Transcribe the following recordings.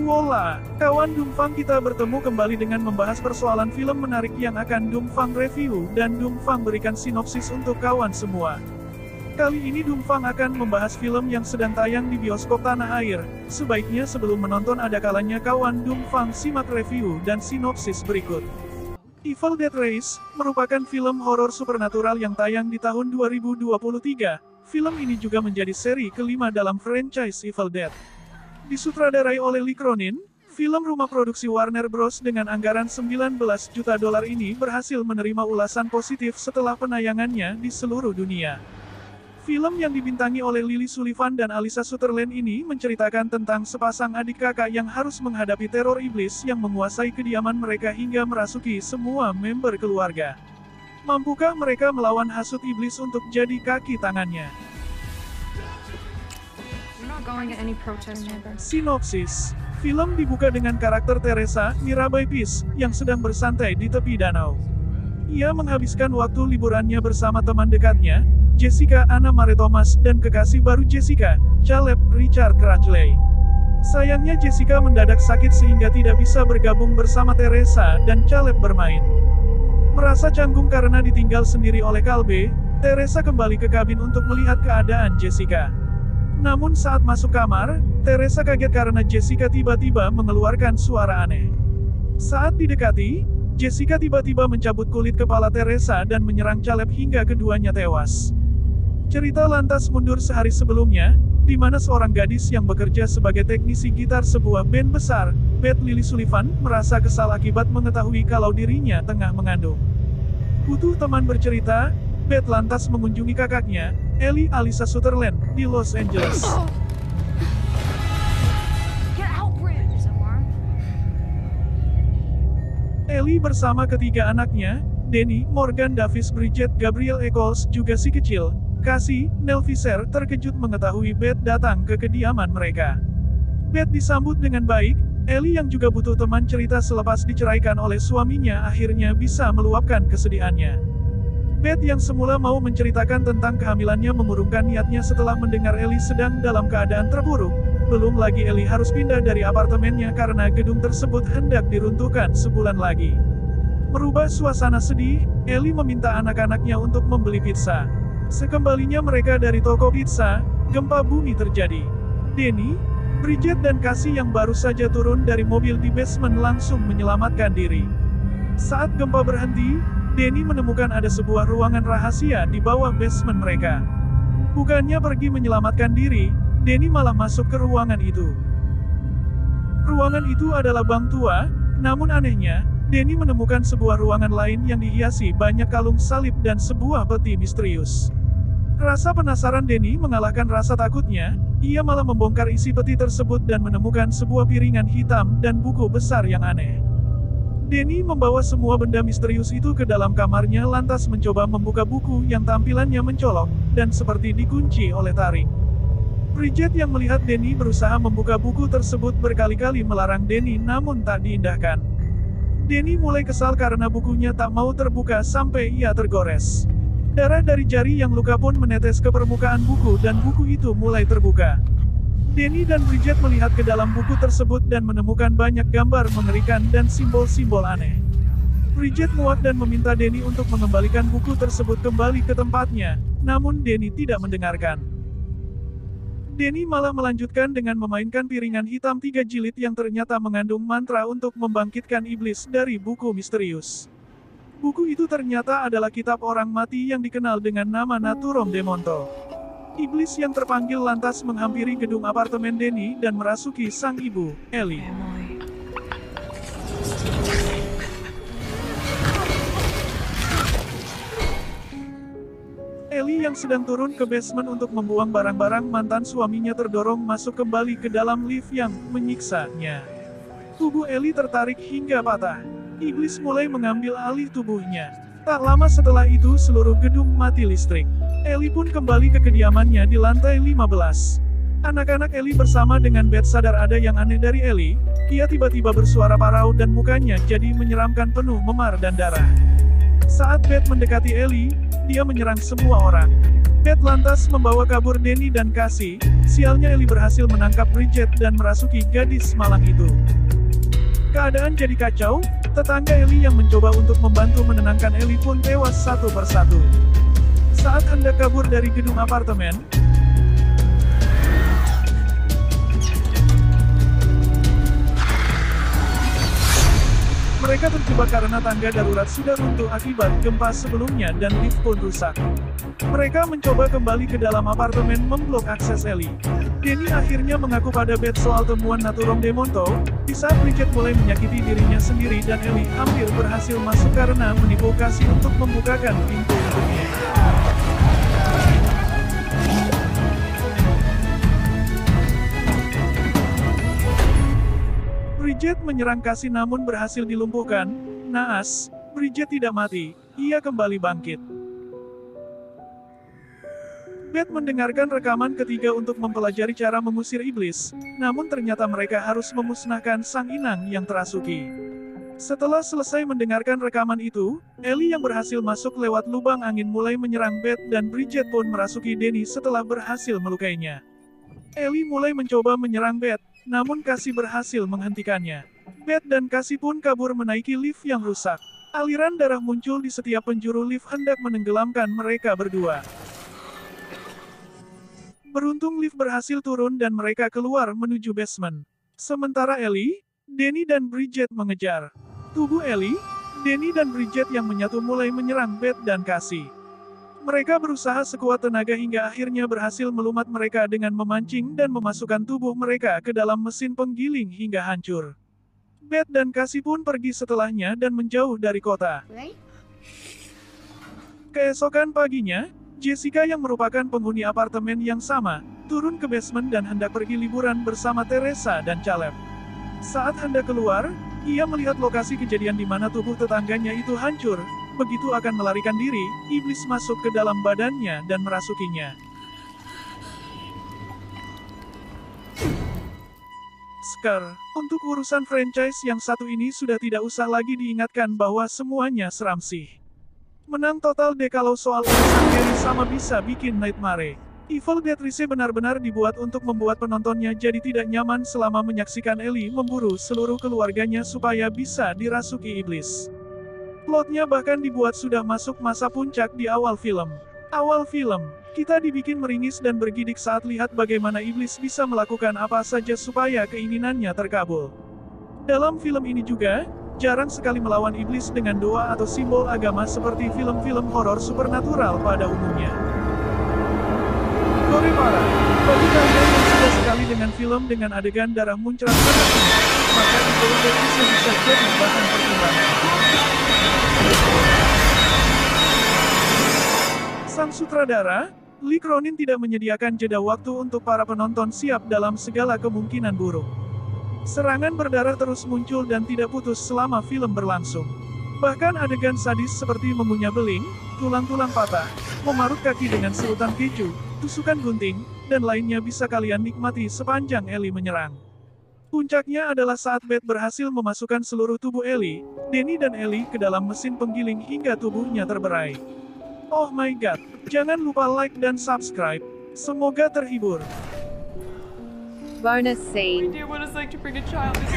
Voila, kawan Dumfang, kita bertemu kembali dengan membahas persoalan film menarik yang akan Dumfang review dan Dumfang berikan sinopsis untuk kawan semua. Kali ini Dumfang akan membahas film yang sedang tayang di bioskop tanah air. Sebaiknya sebelum menonton ada kalanya kawan Dumfang simak review dan sinopsis berikut. Evil Dead Rise merupakan film horor supernatural yang tayang di tahun 2023. Film ini juga menjadi seri kelima dalam franchise Evil Dead. Disutradarai oleh Lee Cronin, film rumah produksi Warner Bros. Dengan anggaran $19 juta ini berhasil menerima ulasan positif setelah penayangannya di seluruh dunia. Film yang dibintangi oleh Lily Sullivan dan Alyssa Sutherland ini menceritakan tentang sepasang adik kakak yang harus menghadapi teror iblis yang menguasai kediaman mereka hingga merasuki semua member keluarga. Mampukah mereka melawan hasut iblis untuk jadi kaki tangannya? Sinopsis. Film dibuka dengan karakter Teresa, Mirabai Peace, yang sedang bersantai di tepi danau. Ia menghabiskan waktu liburannya bersama teman dekatnya, Jessica Anna Mare Thomas, dan kekasih baru Jessica, Caleb Richard Crutchley. Sayangnya Jessica mendadak sakit sehingga tidak bisa bergabung bersama Teresa dan Caleb bermain. Merasa canggung karena ditinggal sendiri oleh Caleb, Teresa kembali ke kabin untuk melihat keadaan Jessica. Namun saat masuk kamar, Teresa kaget karena Jessica tiba-tiba mengeluarkan suara aneh. Saat didekati, Jessica tiba-tiba mencabut kulit kepala Teresa dan menyerang Caleb hingga keduanya tewas. Cerita lantas mundur sehari sebelumnya, di mana seorang gadis yang bekerja sebagai teknisi gitar sebuah band besar, Beth Lily Sullivan, merasa kesal akibat mengetahui kalau dirinya tengah mengandung. Butuh teman bercerita, Beth lantas mengunjungi kakaknya, Alyssa Sutherland, di Los Angeles. Ellie bersama ketiga anaknya, Danny, Morgan Davis, Bridget, Gabriel Eccles, juga si kecil, Cassie, Nell Fisher, terkejut mengetahui Beth datang ke kediaman mereka. Beth disambut dengan baik, Ellie yang juga butuh teman cerita selepas diceraikan oleh suaminya akhirnya bisa meluapkan kesedihannya. Beth yang semula mau menceritakan tentang kehamilannya mengurungkan niatnya setelah mendengar Ellie sedang dalam keadaan terpuruk. Belum lagi Ellie harus pindah dari apartemennya karena gedung tersebut hendak diruntuhkan sebulan lagi. Merubah suasana sedih, Ellie meminta anak-anaknya untuk membeli pizza. Sekembalinya mereka dari toko pizza, gempa bumi terjadi. Danny, Bridget dan Cassie yang baru saja turun dari mobil di basement langsung menyelamatkan diri. Saat gempa berhenti, Danny menemukan ada sebuah ruangan rahasia di bawah basement mereka. Bukannya pergi menyelamatkan diri, Danny malah masuk ke ruangan itu. Ruangan itu adalah bank tua, namun anehnya, Danny menemukan sebuah ruangan lain yang dihiasi banyak kalung salib dan sebuah peti misterius. Rasa penasaran Danny mengalahkan rasa takutnya, ia malah membongkar isi peti tersebut dan menemukan sebuah piringan hitam dan buku besar yang aneh. Danny membawa semua benda misterius itu ke dalam kamarnya lantas mencoba membuka buku yang tampilannya mencolok, dan seperti dikunci oleh taring. Bridget yang melihat Danny berusaha membuka buku tersebut berkali-kali melarang Danny namun tak diindahkan. Danny mulai kesal karena bukunya tak mau terbuka sampai ia tergores. Darah dari jari yang luka pun menetes ke permukaan buku dan buku itu mulai terbuka. Danny dan Bridget melihat ke dalam buku tersebut dan menemukan banyak gambar mengerikan dan simbol-simbol aneh. Bridget muak dan meminta Danny untuk mengembalikan buku tersebut kembali ke tempatnya, namun Danny tidak mendengarkan. Danny malah melanjutkan dengan memainkan piringan hitam 3 jilid yang ternyata mengandung mantra untuk membangkitkan iblis dari buku misterius. Buku itu ternyata adalah kitab orang mati yang dikenal dengan nama Naturom Demonto. Iblis yang terpanggil lantas menghampiri gedung apartemen Danny dan merasuki sang ibu, Ellie. Ellie yang sedang turun ke basement untuk membuang barang-barang mantan suaminya terdorong masuk kembali ke dalam lift yang menyiksanya. Tubuh Ellie tertarik hingga patah. Iblis mulai mengambil alih tubuhnya. Tak lama setelah itu seluruh gedung mati listrik. Ellie pun kembali ke kediamannya di lantai 15. Anak-anak Ellie bersama dengan Beth sadar ada yang aneh dari Ellie. Ia tiba-tiba bersuara parau dan mukanya jadi menyeramkan penuh memar dan darah. Saat Beth mendekati Ellie, dia menyerang semua orang. Beth lantas membawa kabur Danny dan Cassie. Sialnya Ellie berhasil menangkap Bridget dan merasuki gadis malang itu. Keadaan jadi kacau, tetangga Ellie yang mencoba untuk membantu menenangkan Ellie pun tewas satu persatu. Saat hendak kabur dari gedung apartemen, mereka terjebak karena tangga darurat sudah runtuh akibat gempa sebelumnya dan lift pun rusak. Mereka mencoba kembali ke dalam apartemen memblok akses Ellie. Danny akhirnya mengaku pada Beth soal temuan Naturom Demonto, di saat Bridget mulai menyakiti dirinya sendiri dan Ellie hampir berhasil masuk karena menipu Cassie untuk membukakan pintu untuknya. Bridget menyerang Cassie namun berhasil dilumpuhkan. Naas, Bridget tidak mati, ia kembali bangkit. Beth mendengarkan rekaman ketiga untuk mempelajari cara mengusir iblis, namun ternyata mereka harus memusnahkan sang inang yang terasuki. Setelah selesai mendengarkan rekaman itu, Ellie yang berhasil masuk lewat lubang angin mulai menyerang Beth dan Bridget pun merasuki Danny setelah berhasil melukainya. Ellie mulai mencoba menyerang Beth, namun Cassie berhasil menghentikannya. Beth dan Cassie pun kabur menaiki lift yang rusak. Aliran darah muncul di setiap penjuru lift hendak menenggelamkan mereka berdua. Beruntung lift berhasil turun dan mereka keluar menuju basement. Sementara Ellie, Danny dan Bridget mengejar. Tubuh Ellie, Danny dan Bridget yang menyatu mulai menyerang Beth dan Cassie. Mereka berusaha sekuat tenaga hingga akhirnya berhasil melumat mereka dengan memancing dan memasukkan tubuh mereka ke dalam mesin penggiling hingga hancur. Beth dan Cassie pun pergi setelahnya dan menjauh dari kota. Keesokan paginya, Jessica yang merupakan penghuni apartemen yang sama, turun ke basement dan hendak pergi liburan bersama Teresa dan Caleb. Saat hendak keluar, ia melihat lokasi kejadian di mana tubuh tetangganya itu hancur. Begitu akan melarikan diri, iblis masuk ke dalam badannya dan merasukinya. Untuk urusan franchise yang satu ini sudah tidak usah lagi diingatkan bahwa semuanya seram sih. Menang total deh kalau soal urusan Gary sama bisa bikin nightmare. Evil Dead Rise benar-benar dibuat untuk membuat penontonnya jadi tidak nyaman selama menyaksikan Ellie memburu seluruh keluarganya supaya bisa dirasuki iblis. Plotnya bahkan dibuat sudah masuk masa puncak di awal film. Awal film, kita dibikin meringis dan bergidik saat lihat bagaimana iblis bisa melakukan apa saja supaya keinginannya terkabul. Dalam film ini juga, jarang sekali melawan iblis dengan doa atau simbol agama seperti film-film horor supernatural pada umumnya. Gore parah. Bagi kalian yang suka sekali dengan film dengan adegan darah muncrat sangat tinggi, maka Evil Dead bisa jadi bahan pertimbangan. Sang sutradara, Lee Cronin tidak menyediakan jeda waktu untuk para penonton siap dalam segala kemungkinan buruk. Serangan berdarah terus muncul dan tidak putus selama film berlangsung. Bahkan adegan sadis seperti mengunyah beling, tulang-tulang patah, memarut kaki dengan serutan keju, tusukan gunting, dan lainnya bisa kalian nikmati sepanjang Ellie menyerang. Puncaknya adalah saat Beth berhasil memasukkan seluruh tubuh Ellie, Danny dan Ellie ke dalam mesin penggiling hingga tubuhnya terberai. Oh my god, jangan lupa like dan subscribe. Semoga terhibur. Bonus scene. idea what it's like to bring a child into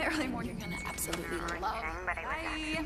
my early morning. You're gonna absolutely love. Bye.